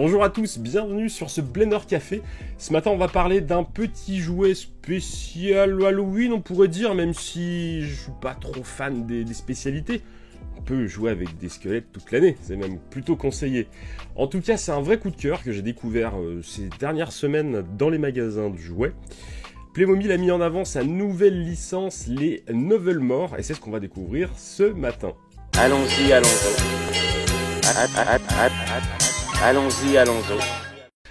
Bonjour à tous, bienvenue sur ce Blender Café. Ce matin on va parler d'un petit jouet spécial Halloween on pourrait dire, même si je suis pas trop fan des spécialités. On peut jouer avec des squelettes toute l'année, c'est même plutôt conseillé. En tout cas c'est un vrai coup de cœur que j'ai découvert ces dernières semaines dans les magasins de jouets. Playmobil a mis en avant sa nouvelle licence, les Novelmore, et c'est ce qu'on va découvrir ce matin. Allons-y, allons-y, allons-y.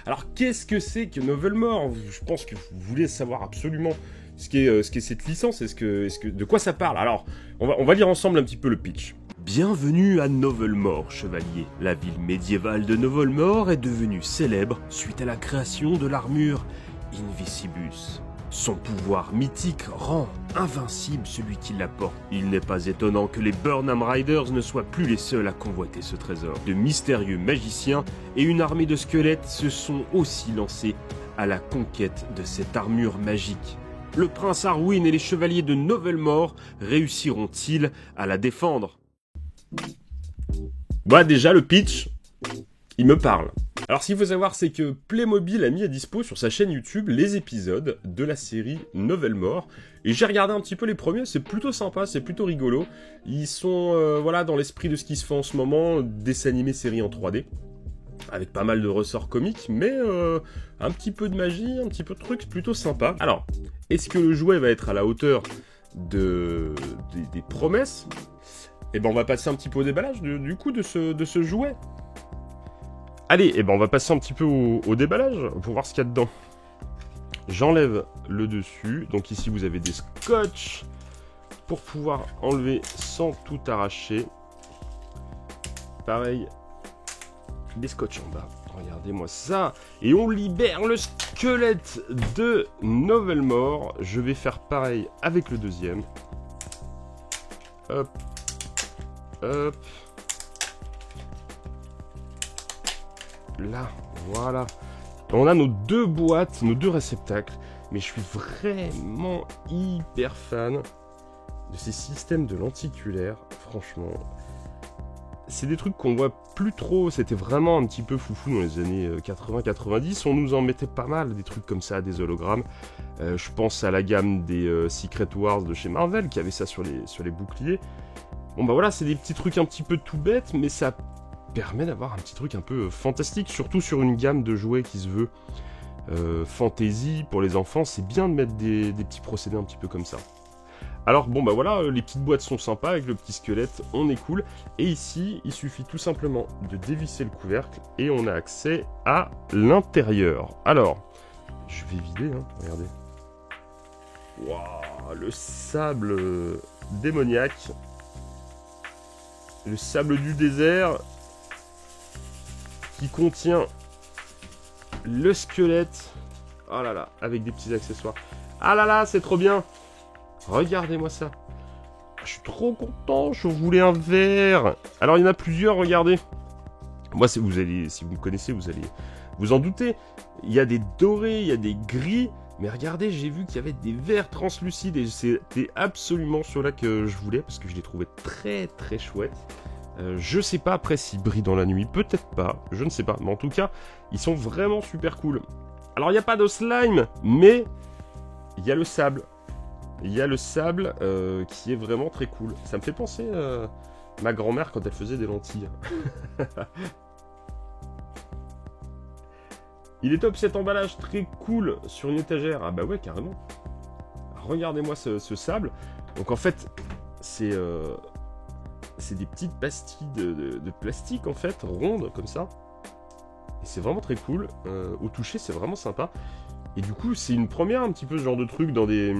Alors qu'est-ce que c'est que Novelmore? Je pense que vous voulez savoir absolument ce qu'est cette licence, de quoi ça parle. Alors on va lire ensemble un petit peu le pitch. Bienvenue à Novelmore, chevalier. La ville médiévale de Novelmore est devenue célèbre suite à la création de l'armure Invisibus. Son pouvoir mythique rend invincible celui qui la porte. Il n'est pas étonnant que les Burnham Riders ne soient plus les seuls à convoiter ce trésor. De mystérieux magiciens et une armée de squelettes se sont aussi lancés à la conquête de cette armure magique. Le prince Arwin et les chevaliers de Novelmore réussiront-ils à la défendre? Bah déjà le pitch, il me parle. Alors ce qu'il faut savoir c'est que Playmobil a mis à dispo sur sa chaîne YouTube les épisodes de la série Novelmore. Et j'ai regardé un petit peu les premiers, c'est plutôt sympa, c'est plutôt rigolo. Ils sont voilà, dans l'esprit de ce qui se fait en ce moment, dessin animé série en 3D. Avec pas mal de ressorts comiques, mais un petit peu de magie, un petit peu de trucs plutôt sympa. Alors, est-ce que le jouet va être à la hauteur des promesses? Eh ben on va passer un petit peu au déballage du coup de ce jouet. Allez, eh ben on va passer un petit peu au déballage pour voir ce qu'il y a dedans. J'enlève le dessus. Donc ici vous avez des scotch pour pouvoir enlever sans tout arracher. Pareil, des scotch en bas. Regardez-moi ça. Et on libère le squelette de Novelmore. Je vais faire pareil avec le deuxième. Hop. Hop. Là, voilà. On a nos deux boîtes, nos deux réceptacles. Mais je suis vraiment hyper fan de ces systèmes de lenticulaires. Franchement, c'est des trucs qu'on voit plus trop. C'était vraiment un petit peu foufou dans les années 80-90. On nous en mettait pas mal, des trucs comme ça, des hologrammes. Je pense à la gamme des Secret Wars de chez Marvel, qui avait ça sur les boucliers. Bon bah voilà, c'est des petits trucs un petit peu tout bêtes, mais ça permet d'avoir un petit truc un peu fantastique, surtout sur une gamme de jouets qui se veut fantasy pour les enfants. C'est bien de mettre des petits procédés un petit peu comme ça. Alors bon bah voilà, les petites boîtes sont sympas avec le petit squelette, on est cool. Et ici, il suffit tout simplement de dévisser le couvercle et on a accès à l'intérieur. Alors, je vais vider, hein, regardez. Waouh, le sable démoniaque. Le sable du désert qui contient le squelette. Oh là là, avec des petits accessoires. Ah là là, c'est trop bien. Regardez-moi ça. Je suis trop content, je voulais un vert. Alors il y en a plusieurs, regardez. Moi, si vous me connaissez, vous allez vous en douter. Il y a des dorés, il y a des gris. Mais regardez, j'ai vu qu'il y avait des verts translucides et c'était absolument ceux-là que je voulais parce que je les trouvais très très chouettes. Je sais pas après s'ils brillent dans la nuit, peut-être pas, je ne sais pas. Mais en tout cas, ils sont vraiment super cool. Alors il n'y a pas de slime, mais il y a le sable. Il y a le sable qui est vraiment très cool. Ça me fait penser à ma grand-mère quand elle faisait des lentilles. Il est top cet emballage, très cool, sur une étagère. Ah bah ouais, carrément. Regardez-moi ce sable. Donc en fait, c'est des petites pastilles de plastique en fait, rondes comme ça. Et c'est vraiment très cool. Au toucher, c'est vraiment sympa. Et du coup, c'est une première un petit peu ce genre de truc dans des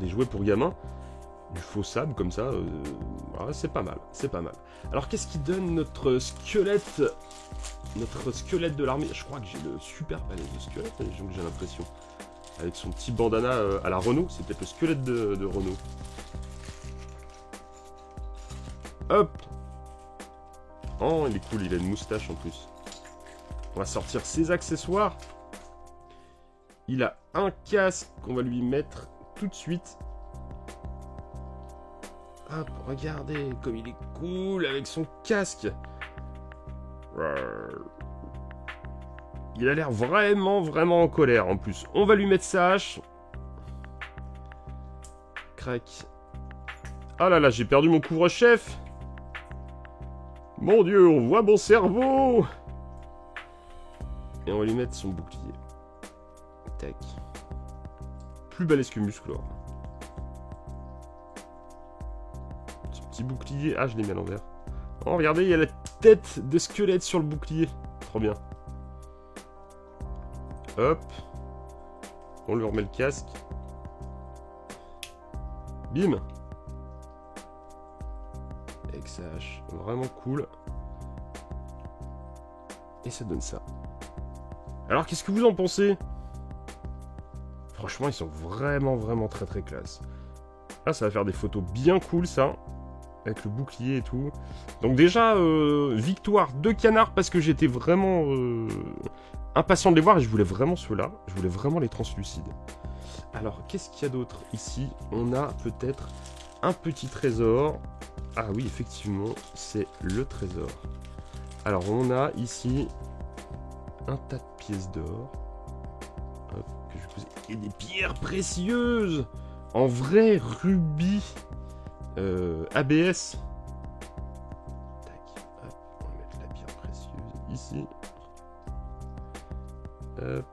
jouets pour gamins. Du faux sable comme ça, c'est pas mal, c'est pas mal. Alors qu'est-ce qui donne notre squelette de l'armée? Je crois que j'ai le super balèze de squelette, j'ai l'impression. Avec son petit bandana à la Renault, c'est peut-être le squelette de Renault. Hop. Oh, il est cool, il a une moustache en plus. On va sortir ses accessoires. Il a un casque qu'on va lui mettre tout de suite. Hop, regardez comme il est cool avec son casque. Il a l'air vraiment, vraiment en colère en plus. On va lui mettre sa hache. Crac. Ah là là, j'ai perdu mon couvre-chef. Mon Dieu, on voit mon cerveau. Et on va lui mettre son bouclier. Tac. Plus balèze que Musclor. Ce petit bouclier. Ah, je l'ai mis à l'envers. Oh, regardez, il y a la tête de squelette sur le bouclier. Trop bien. Hop. On lui remet le casque. Bim. Avec sa hache. Vraiment cool. Et ça donne ça. Alors, qu'est-ce que vous en pensez? Franchement, ils sont vraiment, vraiment très, très classe. Ah, ça va faire des photos bien cool, ça. Avec le bouclier et tout. Donc déjà, victoire de canard parce que j'étais vraiment impatient de les voir et je voulais vraiment ceux-là. Je voulais vraiment les translucides. Alors, qu'est-ce qu'il y a d'autre ici? On a peut-être un petit trésor. Ah oui, effectivement, c'est le trésor. Alors, on a ici un tas de pièces d'or. Hop, que je vous ai... Et des pierres précieuses! En vrai rubis ABS. Tac, hop, on va mettre la pierre précieuse ici. Hop.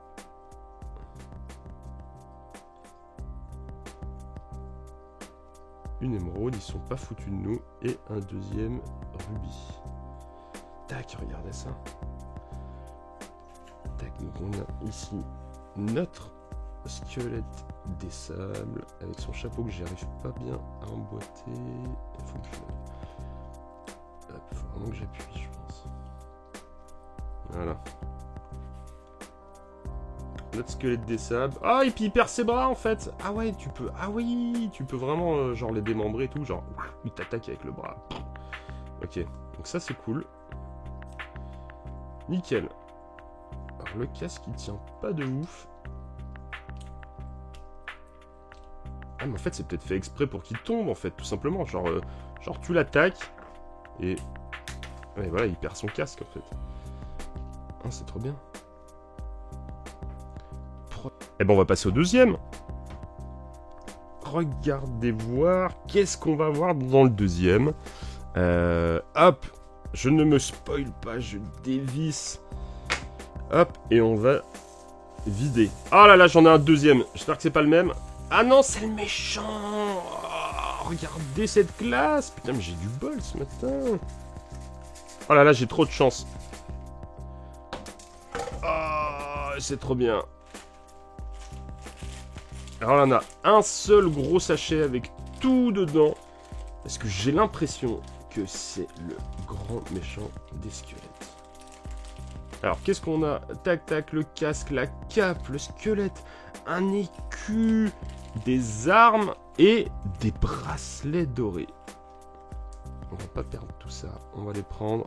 Une émeraude, ils sont pas foutus de nous. Et un deuxième rubis. Tac, regardez ça. Tac, donc on a ici notre squelette des sables avec son chapeau que j'arrive pas bien à emboîter. Il faut que je... Hop, faut vraiment que j'appuie, je pense. Voilà. Notre squelette des sables. Ah, et puis il perd ses bras en fait. Ah ouais, tu peux. Ah oui, tu peux vraiment genre les démembrer et tout. Genre, il t'attaque avec le bras. Ok, donc ça c'est cool. Nickel. Alors le casque il tient pas de ouf. Ah mais en fait c'est peut-être fait exprès pour qu'il tombe en fait, tout simplement. Genre tu l'attaques et voilà, il perd son casque en fait. Ah, c'est trop bien. Eh ben on va passer au deuxième. Regardez voir qu'est-ce qu'on va voir dans le deuxième. Hop, je ne me spoil pas, je dévisse. Hop, et on va vider. Ah là là, j'en ai un deuxième. J'espère que c'est pas le même. Ah non, c'est le méchant. Oh, regardez cette classe. Putain, mais j'ai du bol ce matin. Oh là là, j'ai trop de chance. Oh, c'est trop bien. Alors là, on a un seul gros sachet avec tout dedans. Parce que j'ai l'impression que c'est le grand méchant des squelettes. Alors, qu'est-ce qu'on a? Tac, tac, le casque, la cape, le squelette, un écu, des armes et des bracelets dorés. On va pas perdre tout ça. On va les prendre.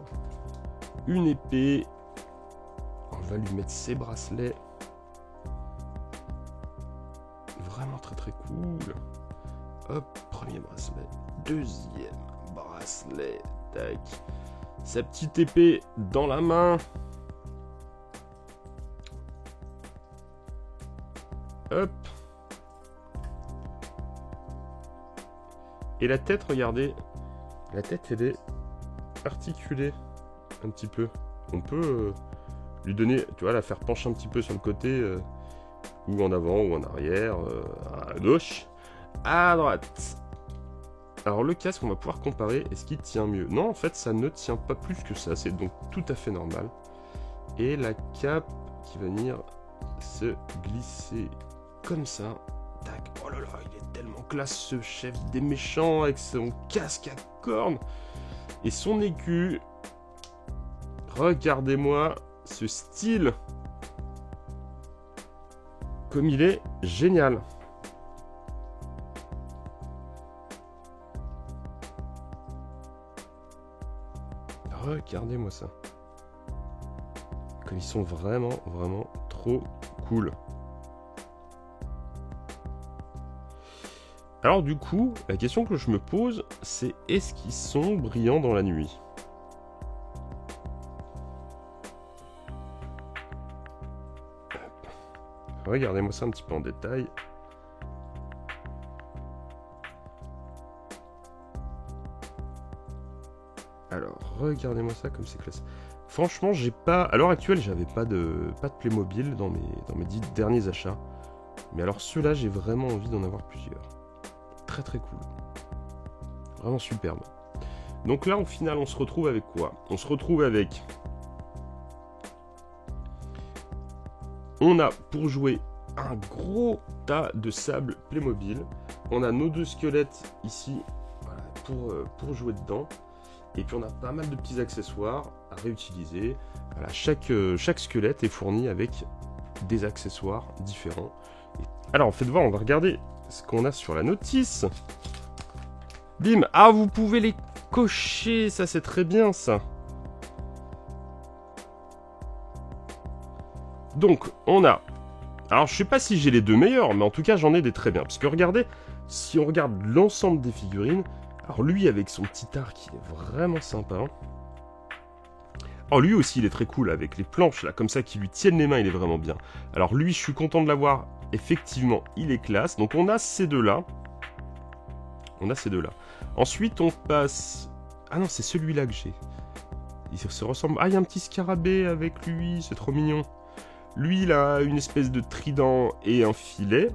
Une épée. On va lui mettre ses bracelets. Vraiment très très cool. Hop, premier bracelet. Deuxième bracelet. Tac. Sa petite épée dans la main. Hop. Et la tête, regardez. La tête, elle est articulée un petit peu. On peut lui donner, tu vois, la faire pencher un petit peu sur le côté, ou en avant, ou en arrière, à gauche, à droite. Alors le casque, on va pouvoir comparer. Est-ce qu'il tient mieux? Non, en fait, ça ne tient pas plus que ça. C'est donc tout à fait normal. Et la cape qui va venir se glisser comme ça. Tac. Oh là là, il est tellement classe ce chef des méchants avec son casque à cornes et son écu. Regardez-moi ce style. Comme il est génial. Regardez-moi ça. Comme ils sont vraiment, vraiment trop cool. Alors du coup, la question que je me pose, c'est est-ce qu'ils sont brillants dans la nuit? Regardez-moi ça un petit peu en détail. Alors, regardez-moi ça comme c'est classe. Franchement, j'ai pas... À l'heure actuelle, j'avais pas de Playmobil dans mes 10 derniers achats. Mais alors ceux-là, j'ai vraiment envie d'en avoir plusieurs. Très très cool. Vraiment superbe. Donc là, au final, on se retrouve avec quoi? On se retrouve avec... On a, pour jouer, un gros tas de sable Playmobil. On a nos 2 squelettes ici, voilà, pour jouer dedans. Et puis on a pas mal de petits accessoires à réutiliser. Voilà, chaque squelette est fourni avec des accessoires différents. Alors, faites voir, on va regarder ce qu'on a sur la notice. Bim! Ah, vous pouvez les cocher, ça c'est très bien ça. Donc, on a... Alors, je sais pas si j'ai les 2 meilleurs, mais en tout cas, j'en ai des très bien. Parce que regardez, si on regarde l'ensemble des figurines... Alors lui, avec son petit arc, il est vraiment sympa. Alors lui aussi, il est très cool, avec les planches, là, comme ça, qui lui tiennent les mains, il est vraiment bien. Alors lui, je suis content de l'avoir. Effectivement, il est classe. Donc on a ces deux-là. Ensuite, on passe... Ah non, c'est celui-là que j'ai. Il se ressemble... Ah, il y a un petit scarabée avec lui, c'est trop mignon. Lui, il a une espèce de trident et un filet.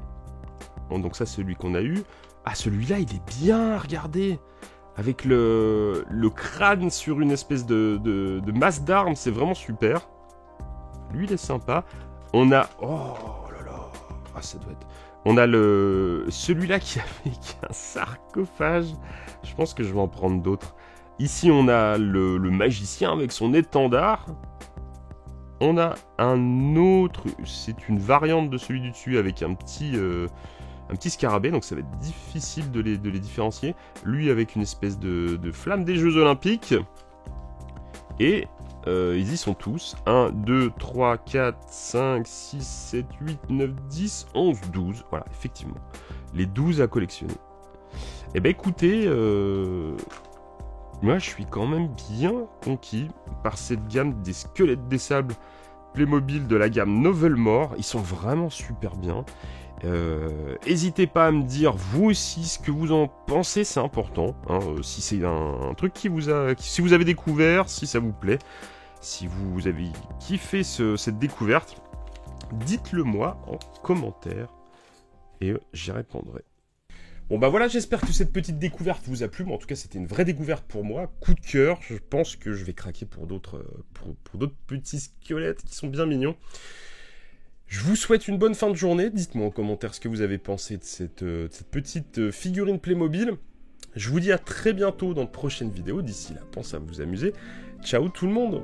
Bon, donc ça, c'est celui qu'on a eu. Ah, celui-là, il est bien, regardez. Avec le crâne sur une espèce de masse d'armes, c'est vraiment super. Lui, il est sympa. On a... Oh là là. Ah, ça doit être... On a celui-là qui a un sarcophage. Je pense que je vais en prendre d'autres. Ici, on a le magicien avec son étendard. On a un autre... C'est une variante de celui du dessus avec un petit scarabée, donc ça va être difficile de les différencier. Lui avec une espèce de flamme des Jeux Olympiques. Et ils y sont tous. 1, 2, 3, 4, 5, 6, 7, 8, 9, 10, 11, 12. Voilà, effectivement. Les 12 à collectionner. Eh ben écoutez, moi je suis quand même bien conquis par cette gamme des squelettes des sables Playmobil de la gamme Novelmore. Ils sont vraiment super bien. N'hésitez pas à me dire vous aussi ce que vous en pensez, c'est important, hein, si c'est un truc qui vous a, si vous avez découvert, si ça vous plaît, si vous avez kiffé cette découverte, dites-le moi en commentaire et j'y répondrai. Bon bah voilà, j'espère que cette petite découverte vous a plu. Bon, en tout cas c'était une vraie découverte pour moi, coup de cœur. Je pense que je vais craquer pour d'autres petits squelettes qui sont bien mignons. Je vous souhaite une bonne fin de journée. Dites-moi en commentaire ce que vous avez pensé de cette petite figurine Playmobil. Je vous dis à très bientôt dans de prochaines vidéos. D'ici là, pensez à vous amuser. Ciao tout le monde!